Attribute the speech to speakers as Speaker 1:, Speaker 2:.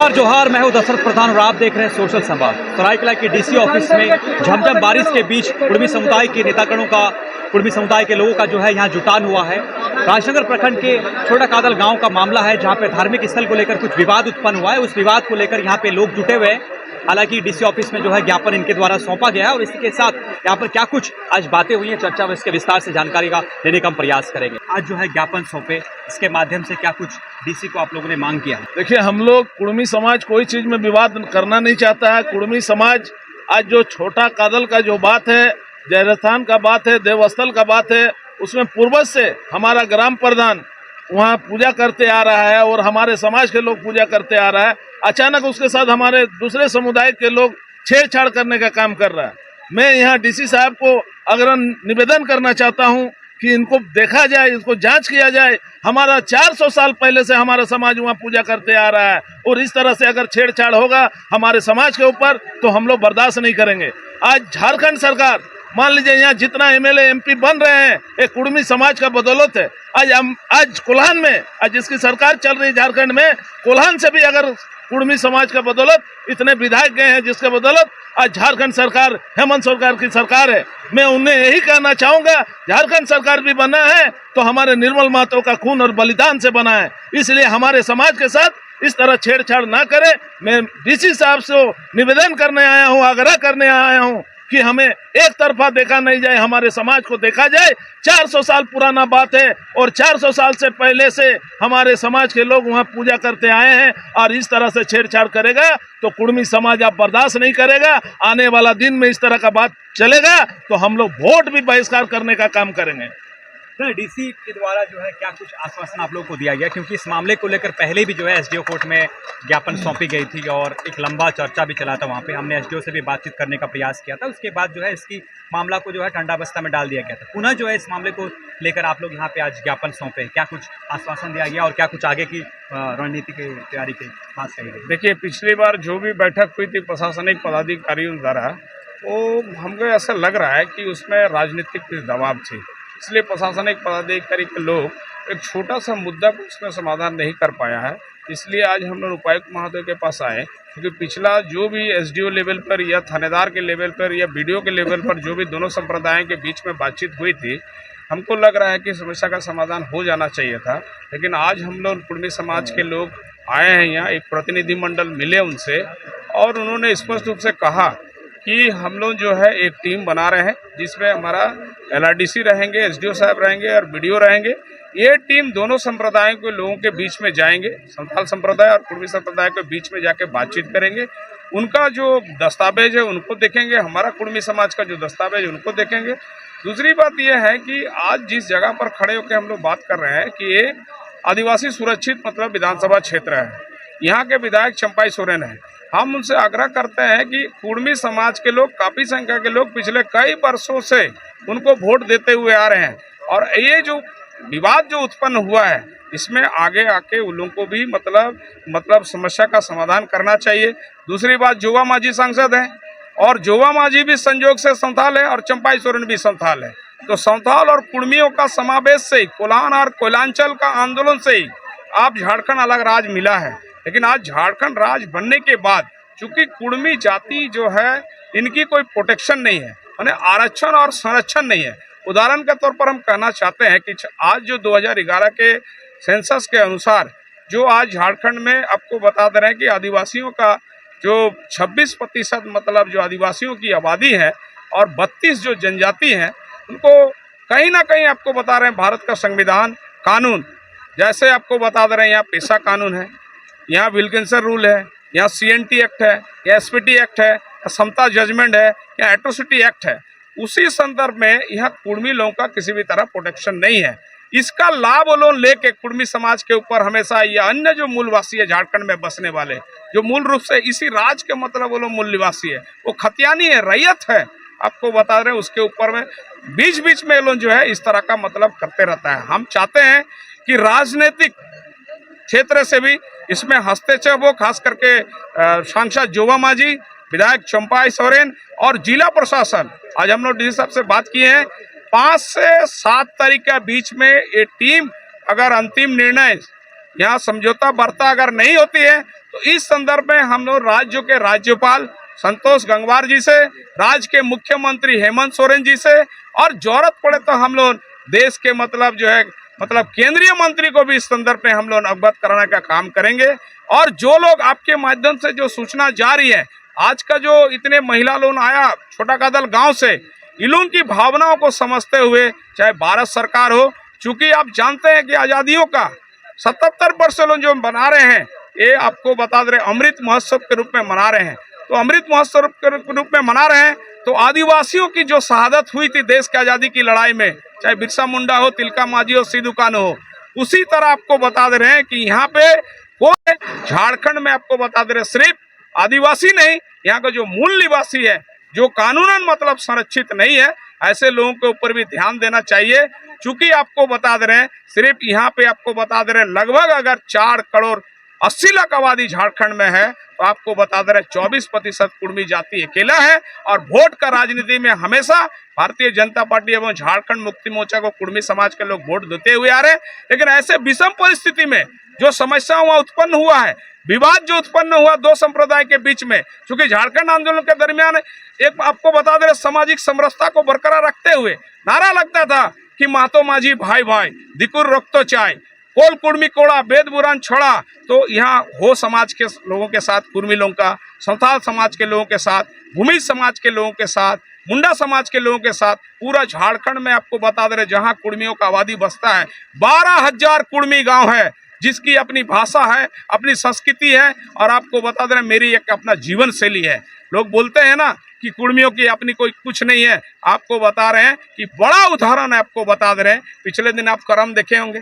Speaker 1: नमस्कार जोहार, मैं हूं दशरथ प्रधान और आप देख रहे हैं सोशल संवाद। सरायकेला के डीसी ऑफिस में झमझम बारिश के बीच कुर्मी समुदाय के नेतागणों का, कुर्मी समुदाय के लोगों का जो है यहाँ जुटान हुआ है। राजनगर प्रखंड के छोटा कादल गांव का मामला है जहां पे धार्मिक स्थल को लेकर कुछ विवाद उत्पन्न हुआ है। उस विवाद को लेकर यहाँ पे लोग जुटे हुए हैं। हालांकि डीसी ऑफिस में जो है ज्ञापन इनके द्वारा सौंपा गया है और इसी के साथ यहाँ पर क्या कुछ आज बातें हुई हैं, चर्चा में इसके विस्तार से जानकारी का लेने का हम प्रयास करेंगे। आज जो है ज्ञापन सौंपे, इसके माध्यम से क्या कुछ डीसी को आप लोगों ने मांग किया है?
Speaker 2: देखिए, हम लोग कुर्मी समाज कोई चीज में विवाद करना नहीं चाहता है। कुर्मी समाज आज जो छोटा कादल का जो बात है, जयस्थान का बात है, देवस्थल का बात है, उसमें पूर्वज से हमारा ग्राम प्रधान वहाँ पूजा करते आ रहा है और हमारे समाज के लोग पूजा करते आ रहा है। अचानक उसके साथ हमारे दूसरे समुदाय के लोग छेड़छाड़ करने का काम कर रहा है। मैं यहाँ डीसी साहब को अगर निवेदन करना चाहता हूँ कि इनको देखा जाए, इसको जांच किया जाए। हमारा 400 साल पहले से हमारा समाज वहाँ पूजा करते आ रहा है और इस तरह से अगर छेड़छाड़ होगा हमारे समाज के ऊपर तो हम लोग बर्दाश्त नहीं करेंगे। आज झारखंड सरकार, मान लीजिए यहाँ जितना एमएलए एमपी बन रहे हैं ये कुर्मी समाज का बदौलत है। आज कोल्हान में, आज जिसकी सरकार चल रही है झारखंड में, कोल्हान से भी अगर कुर्मी समाज का बदौलत इतने विधायक गए हैं, जिसके बदौलत आज झारखंड सरकार हेमंत सरकार की सरकार है। मैं उन्हें यही कहना चाहूंगा, झारखंड सरकार भी बना है तो हमारे निर्मल महतो का खून और बलिदान से बना है, इसलिए हमारे समाज के साथ इस तरह छेड़छाड़ ना करे। मैं डीसी साहब से निवेदन करने आया हूँ, आग्रह करने आया हूँ कि हमें एक तरफा देखा नहीं जाए, हमारे समाज को देखा जाए। 400 साल पुराना बात है और 400 साल से पहले से हमारे समाज के लोग वहाँ पूजा करते आए हैं और इस तरह से छेड़छाड़ करेगा तो कुर्मी समाज आप बर्दाश्त नहीं करेगा। आने वाला दिन में इस तरह का बात चलेगा तो हम लोग वोट भी बहिष्कार करने का काम करेंगे।
Speaker 1: डीसी के द्वारा जो है क्या कुछ आश्वासन आप लोगों को दिया गया? क्योंकि इस मामले को लेकर पहले भी जो है एसडीओ कोर्ट में ज्ञापन सौंपी गई थी और एक लंबा चर्चा भी चला था। वहाँ पे हमने एसडीओ से भी बातचीत करने का प्रयास किया था। उसके बाद जो है इसकी मामला को जो है ठंडावस्था में डाल दिया गया था। पुनः जो है इस मामले को लेकर आप लोग यहाँ पे आज ज्ञापन सौंपे, क्या कुछ आश्वासन दिया गया और क्या कुछ आगे की रणनीति की तैयारी की बात कही गई?
Speaker 2: देखिए, पिछली बार जो भी बैठक हुई थी प्रशासनिक पदाधिकारियों द्वारा, वो हमको ऐसा लग रहा है कि उसमें राजनीतिक कुछ दबाव थी, इसलिए प्रशासनिक पदाधिकारी के लोग एक छोटा सा मुद्दा को उसमें समाधान नहीं कर पाया है। इसलिए आज हम लोग उपायुक्त महोदय के पास आए, क्योंकि पिछला जो भी एसडीओ लेवल पर या थानेदार के लेवल पर या बीडीओ के लेवल पर जो भी दोनों संप्रदायों के बीच में बातचीत हुई थी, हमको लग रहा है कि समस्या का समाधान हो जाना चाहिए था। लेकिन आज हम लोग कुर्मी समाज के लोग आए हैं यहाँ, एक प्रतिनिधिमंडल मिले उनसे और उन्होंने स्पष्ट रूप से कहा कि हम लोग जो है एक टीम बना रहे हैं जिसमें हमारा एलआरडीसी रहेंगे, एसडीओ साहब रहेंगे और बीडीओ रहेंगे। ये टीम दोनों संप्रदायों के लोगों के बीच में जाएंगे, संथाल संप्रदाय और कुर्मी संप्रदाय के बीच में जाके बातचीत करेंगे। उनका जो दस्तावेज है उनको देखेंगे, हमारा कुर्मी समाज का जो दस्तावेज है उनको देखेंगे। दूसरी बात यह है कि आज जिस जगह पर खड़े होकर हम लोग बात कर रहे हैं कि ये आदिवासी सुरक्षित मतलब विधानसभा क्षेत्र है, यहाँ के विधायक चंपाई सोरेन है। हम उनसे आग्रह करते हैं कि कुर्मी समाज के लोग, काफ़ी संख्या के लोग पिछले कई वर्षों से उनको वोट देते हुए आ रहे हैं और ये जो विवाद जो उत्पन्न हुआ है इसमें आगे आके उन लोगों को भी मतलब समस्या का समाधान करना चाहिए। दूसरी बात, जोवा मांझी सांसद हैं और जोवा मांझी भी संयोग से संथाल है और चंपाई सोरेन भी संथाल है, तो संथाल और कुर्मियों का समावेश से ही, कोल्हान और कोयलांचल का आंदोलन से ही आप झारखंड अलग राज्य मिला है। लेकिन आज झारखंड राज्य बनने के बाद चूंकि कुर्मी जाति जो है इनकी कोई प्रोटेक्शन नहीं है, यानी आरक्षण और संरक्षण नहीं है। उदाहरण के तौर पर हम कहना चाहते हैं कि आज जो 2011 के सेंसस के अनुसार जो आज झारखंड में आपको बता दे रहे हैं कि आदिवासियों का जो 26% मतलब जो आदिवासियों की आबादी है और 32 जो जनजाति हैं, उनको कहीं ना कहीं आपको बता रहे हैं भारत का संविधान कानून, जैसे आपको बता दे रहे हैं यहाँ पेशा कानून है, यहाँ विल्किंसन रूल है, यहाँ सीएनटी एक्ट है, या एसपीटी एक्ट है, या समता जजमेंट है, या एट्रोसिटी एक्ट है। उसी संदर्भ में यहाँ कुर्मी लोगों का किसी भी तरह प्रोटेक्शन नहीं है। इसका लाभ वो लोग लेके कुर्मी समाज के ऊपर हमेशा या अन्य जो मूलवासी है झारखंड में बसने वाले, जो मूल रूप से इसी राज्य के मतलब वो लोग मूल निवासी है, वो खतियानी है, रैयत है, आपको बता रहे हैं, उसके ऊपर में बीच बीच में लोग जो है इस तरह का मतलब करते रहता है। हम चाहते हैं कि राजनीतिक क्षेत्र से भी इसमें हस्तक्षेप हो, खास करके सांसद जोवा मांझी, विधायक चंपाई सोरेन और जिला प्रशासन। आज हम लोग डीसी साहब से बात किए हैं, 5 से 7 तारीख के बीच में ये टीम अगर अंतिम निर्णय यहाँ समझौता वार्ता अगर नहीं होती है तो इस संदर्भ में हम लोग राज्यों के राज्यपाल संतोष गंगवार जी से, राज्य के मुख्यमंत्री हेमंत सोरेन जी से, और जरूरत पड़े तो हम लोग देश के केंद्रीय मंत्री को भी इस संदर्भ में हम लोग अवगत कराने का काम करेंगे। और जो लोग आपके माध्यम से जो सूचना जा रही है, आज का जो इतने महिला लोग आया छोटा कादल गांव से, इन लोगों की भावनाओं को समझते हुए, चाहे भारत सरकार हो, चूंकि आप जानते हैं कि आज़ादियों का 77 वर्ष लोग जो मना रहे हैं, ये आपको बता दे रहे अमृत महोत्सव के रूप में मना रहे हैं। तो अमृत महोत्सव के रूप में मना रहे हैं तो आदिवासियों की जो शहादत हुई थी देश की आज़ादी की लड़ाई में, चाहे बिरसा मुंडा हो, तिलका मांझी हो, सिद्धू कान्हू हो, उसी तरह आपको बता दे रहे हैं कि यहाँ पे कोई झारखंड में आपको बता दे रहे सिर्फ आदिवासी नहीं, यहाँ का जो मूल निवासी है, जो कानूनन संरक्षित नहीं है, ऐसे लोगों के ऊपर भी ध्यान देना चाहिए। चूंकि आपको बता दे रहे हैं सिर्फ यहाँ पे आपको बता दे रहे हैं लगभग अगर 4 करोड़ 80 लाख आबादी झारखंड में है, तो आपको बता दे रहे 24% कुर्मी जाति अकेला है। और वोट का राजनीति में हमेशा भारतीय जनता पार्टी एवं झारखंड मुक्ति मोर्चा को कुर्मी समाज के लोग वोट देते हुए आ रहे हैं। लेकिन ऐसे विषम परिस्थिति में जो समस्या वहाँ उत्पन्न हुआ है, विवाद जो उत्पन्न हुआ 2 संप्रदाय के बीच में, क्योंकि झारखंड आंदोलन के दरमियान एक आपको बता दे रहे सामाजिक समरसता को बरकरार रखते हुए नारा लगता था कि महतो माझी भाई भाई, दिकुर रक्तो चाय, कोल कुर्मी कोड़ा, वेद पुराण छोड़ा। तो यहाँ हो समाज के लोगों के साथ, कुर्मी लोगों का, संथाल समाज के लोगों के साथ, भूमि समाज के लोगों के साथ, मुंडा समाज के लोगों के साथ, पूरा झारखंड में आपको बता दे रहे जहाँ कुर्मियों का आबादी बसता है, 12,000 कुर्मी गांव है, जिसकी अपनी भाषा है, अपनी संस्कृति है, और आपको बता दे रहे मेरी एक अपना जीवन शैली है। लोग बोलते हैं ना कि कुर्मियों की अपनी कोई कुछ नहीं है, आपको बता रहे हैं कि बड़ा उदाहरण है, आपको बता दे रहे हैं। पिछले दिन आप क्रम देखे होंगे,